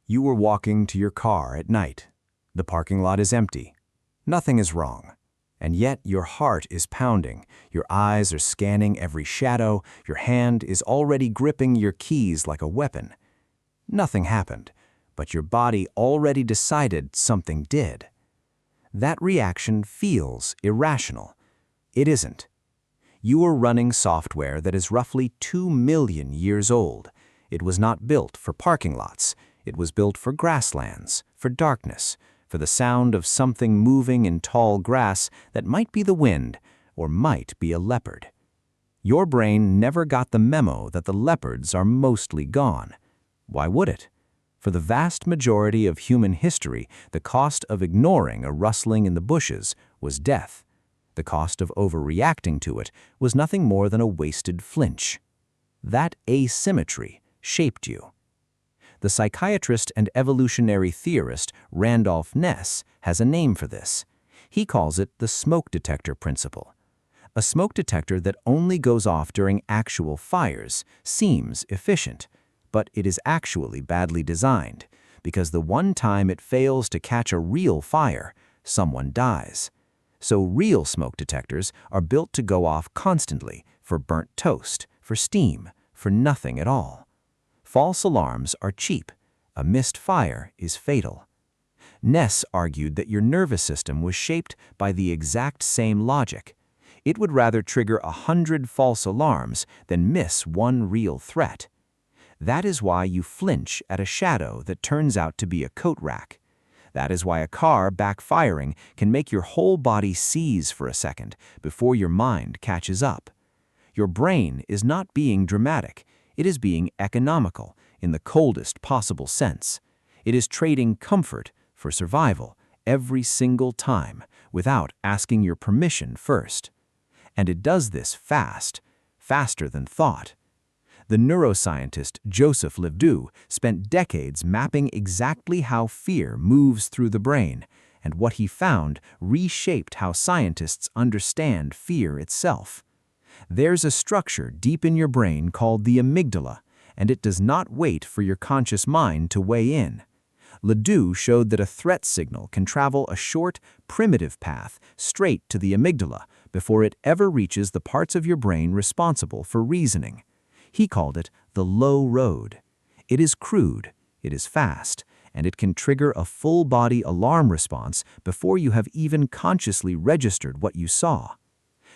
You were walking to your car at night. The parking lot is empty. Nothing is wrong. And yet your heart is pounding, your eyes are scanning every shadow, your hand is already gripping your keys like a weapon. Nothing happened, but your body already decided something did. That reaction feels irrational. It isn't. You are running software that is roughly 2 million years old. It was not built for parking lots. It was built for grasslands, for darkness, for the sound of something moving in tall grass that might be the wind or might be a leopard. Your brain never got the memo that the leopards are mostly gone. Why would it? For the vast majority of human history, the cost of ignoring a rustling in the bushes was death. The cost of overreacting to it was nothing more than a wasted flinch. That asymmetry shaped you. The psychiatrist and evolutionary theorist Randolph Ness has a name for this. He calls it the smoke detector principle. A smoke detector that only goes off during actual fires seems efficient, but it is actually badly designed, because the one time it fails to catch a real fire, someone dies. So real smoke detectors are built to go off constantly, for burnt toast, for steam, for nothing at all. False alarms are cheap. A missed fire is fatal. Ness argued that your nervous system was shaped by the exact same logic. It would rather trigger 100 false alarms than miss one real threat. That is why you flinch at a shadow that turns out to be a coat rack. That is why a car backfiring can make your whole body seize for a second before your mind catches up. Your brain is not being dramatic. It is being economical in the coldest possible sense. It is trading comfort for survival every single time without asking your permission first. And it does this fast, faster than thought. The neuroscientist Joseph Ledoux spent decades mapping exactly how fear moves through the brain, and what he found reshaped how scientists understand fear itself. There's a structure deep in your brain called the amygdala, and it does not wait for your conscious mind to weigh in. Ledoux showed that a threat signal can travel a short, primitive path straight to the amygdala before it ever reaches the parts of your brain responsible for reasoning. He called it the low road. It is crude, it is fast, and it can trigger a full-body alarm response before you have even consciously registered what you saw.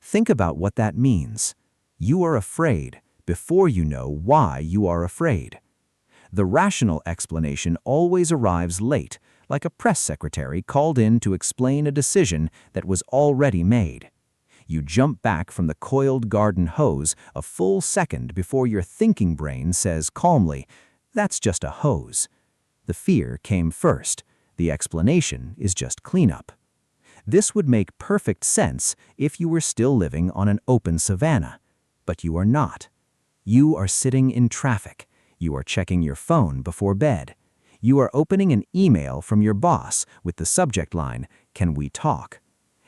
Think about what that means. You are afraid before you know why you are afraid. The rational explanation always arrives late, like a press secretary called in to explain a decision that was already made. You jump back from the coiled garden hose a full second before your thinking brain says calmly, "That's just a hose." The fear came first. The explanation is just cleanup. This would make perfect sense if you were still living on an open savanna, but you are not. You are sitting in traffic. You are checking your phone before bed. You are opening an email from your boss with the subject line, "Can we talk?"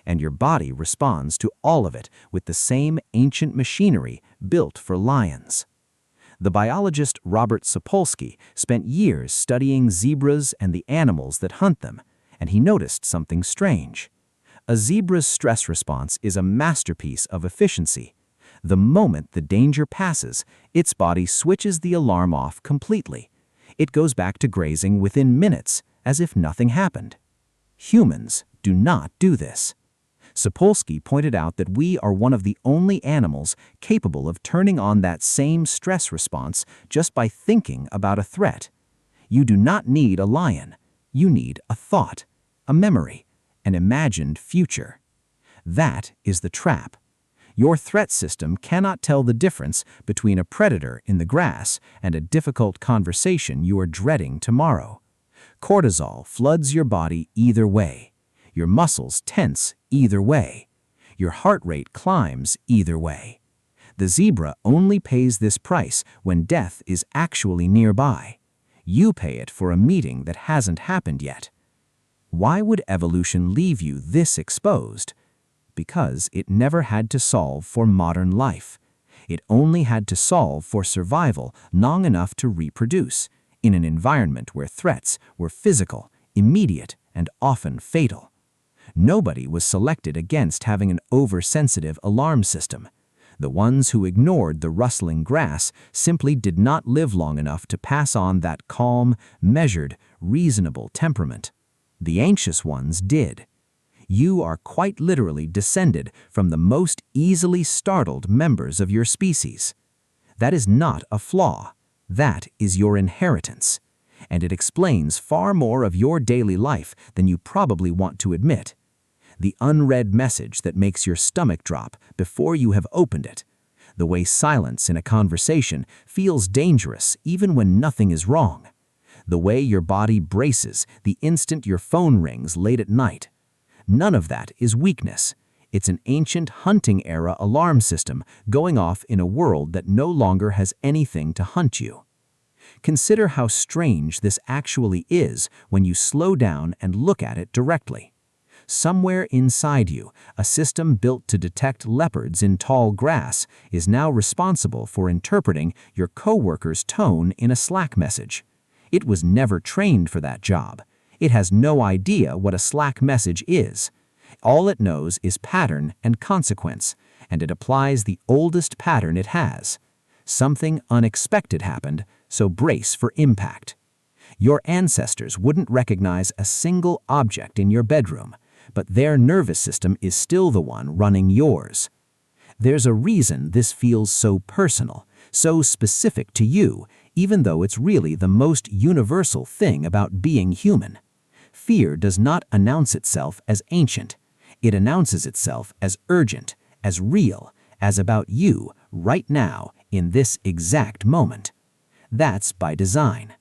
And your body responds to all of it with the same ancient machinery built for lions. The biologist Robert Sapolsky spent years studying zebras and the animals that hunt them, and he noticed something strange. A zebra's stress response is a masterpiece of efficiency. The moment the danger passes, its body switches the alarm off completely. It goes back to grazing within minutes, as if nothing happened. Humans do not do this. Sapolsky pointed out that we are one of the only animals capable of turning on that same stress response just by thinking about a threat. You do not need a lion. You need a thought, a memory, an imagined future. That is the trap. Your threat system cannot tell the difference between a predator in the grass and a difficult conversation you are dreading tomorrow. Cortisol floods your body either way. Your muscles tense either way. Your heart rate climbs either way. The zebra only pays this price when death is actually nearby. You pay it for a meeting that hasn't happened yet. Why would evolution leave you this exposed? Because it never had to solve for modern life. It only had to solve for survival long enough to reproduce. in an environment where threats were physical, immediate, and often fatal. Nobody was selected against having an oversensitive alarm system. The ones who ignored the rustling grass simply did not live long enough to pass on that calm, measured, reasonable temperament. The anxious ones did. You are quite literally descended from the most easily startled members of your species. That is not a flaw. That is your inheritance. And it explains far more of your daily life than you probably want to admit. The unread message that makes your stomach drop before you have opened it. The way silence in a conversation feels dangerous even when nothing is wrong. The way your body braces the instant your phone rings late at night. None of that is weakness. It's an ancient hunting-era alarm system going off in a world that no longer has anything to hunt you. Consider how strange this actually is when you slow down and look at it directly. Somewhere inside you, a system built to detect leopards in tall grass is now responsible for interpreting your coworker's tone in a Slack message. It was never trained for that job. It has no idea what a Slack message is. All it knows is pattern and consequence, and it applies the oldest pattern it has. Something unexpected happened, so brace for impact. Your ancestors wouldn't recognize a single object in your bedroom, but their nervous system is still the one running yours. There's a reason this feels so personal, so specific to you, even though it's really the most universal thing about being human. Fear does not announce itself as ancient. It announces itself as urgent, as real, as about you right now in this exact moment. That's by design.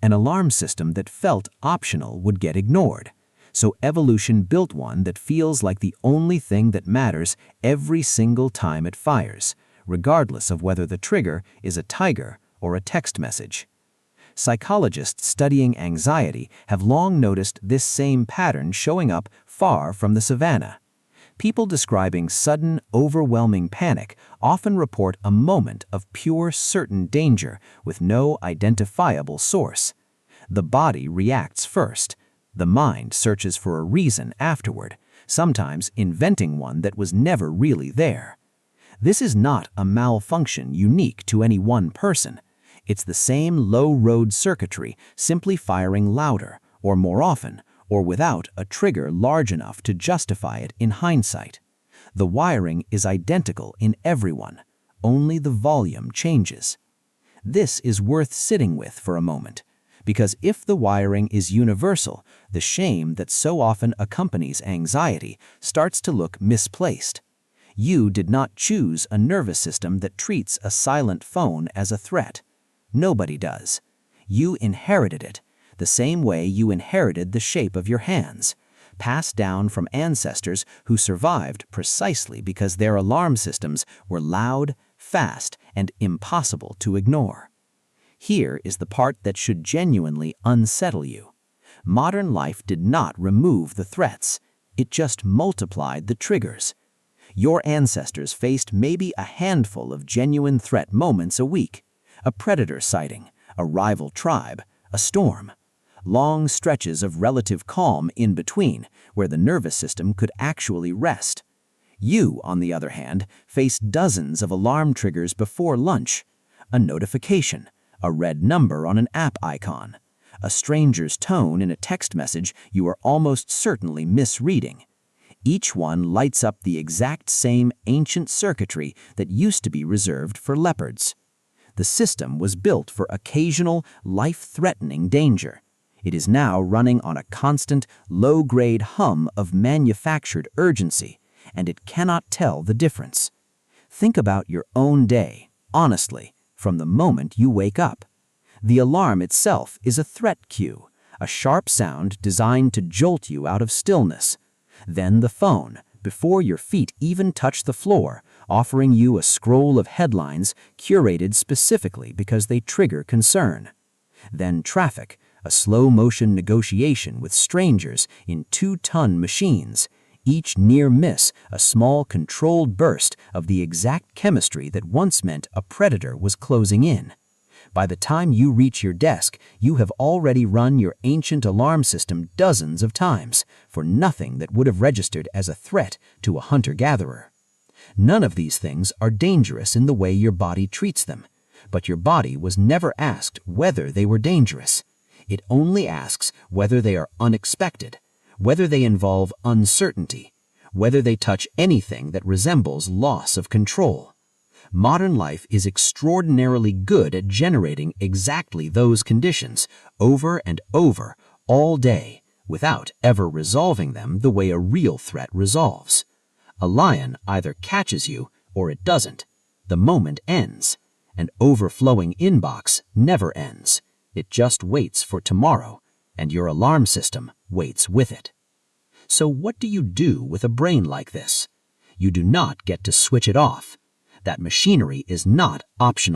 An alarm system that felt optional would get ignored. So evolution built one that feels like the only thing that matters every single time it fires, regardless of whether the trigger is a tiger or a text message. Psychologists studying anxiety have long noticed this same pattern showing up far from the savannah. People describing sudden, overwhelming panic often report a moment of pure, certain danger with no identifiable source. The body reacts first. The mind searches for a reason afterward, sometimes inventing one that was never really there. This is not a malfunction unique to any one person. It's the same low-road circuitry simply firing louder, or more often, or without a trigger large enough to justify it in hindsight. The wiring is identical in everyone, only the volume changes. This is worth sitting with for a moment. Because if the wiring is universal, the shame that so often accompanies anxiety starts to look misplaced. You did not choose a nervous system that treats a silent phone as a threat. Nobody does. You inherited it, the same way you inherited the shape of your hands, passed down from ancestors who survived precisely because their alarm systems were loud, fast, and impossible to ignore. Here is the part that should genuinely unsettle you. Modern life did not remove the threats. It just multiplied the triggers. Your ancestors faced maybe a handful of genuine threat moments a week. A predator sighting, a rival tribe, a storm. Long stretches of relative calm in between, where the nervous system could actually rest. You, on the other hand, faced dozens of alarm triggers before lunch. A notification, a red number on an app icon, a stranger's tone in a text message you are almost certainly misreading. Each one lights up the exact same ancient circuitry that used to be reserved for leopards. The system was built for occasional, life-threatening danger. It is now running on a constant, low-grade hum of manufactured urgency, and it cannot tell the difference. Think about your own day, honestly, from the moment you wake up. The alarm itself is a threat cue, a sharp sound designed to jolt you out of stillness. Then the phone, before your feet even touch the floor, offering you a scroll of headlines curated specifically because they trigger concern. Then traffic, a slow-motion negotiation with strangers in 2-ton machines, each near miss a small controlled burst of the exact chemistry that once meant a predator was closing in. By the time you reach your desk, you have already run your ancient alarm system dozens of times for nothing that would have registered as a threat to a hunter-gatherer. None of these things are dangerous in the way your body treats them, but your body was never asked whether they were dangerous. It only asks whether they are unexpected, whether they involve uncertainty, whether they touch anything that resembles loss of control. Modern life is extraordinarily good at generating exactly those conditions over and over all day without ever resolving them the way a real threat resolves. A lion either catches you or it doesn't. The moment ends. An overflowing inbox never ends. It just waits for tomorrow, and your alarm system waits with it. So what do you do with a brain like this? You do not get to switch it off. That machinery is not optional.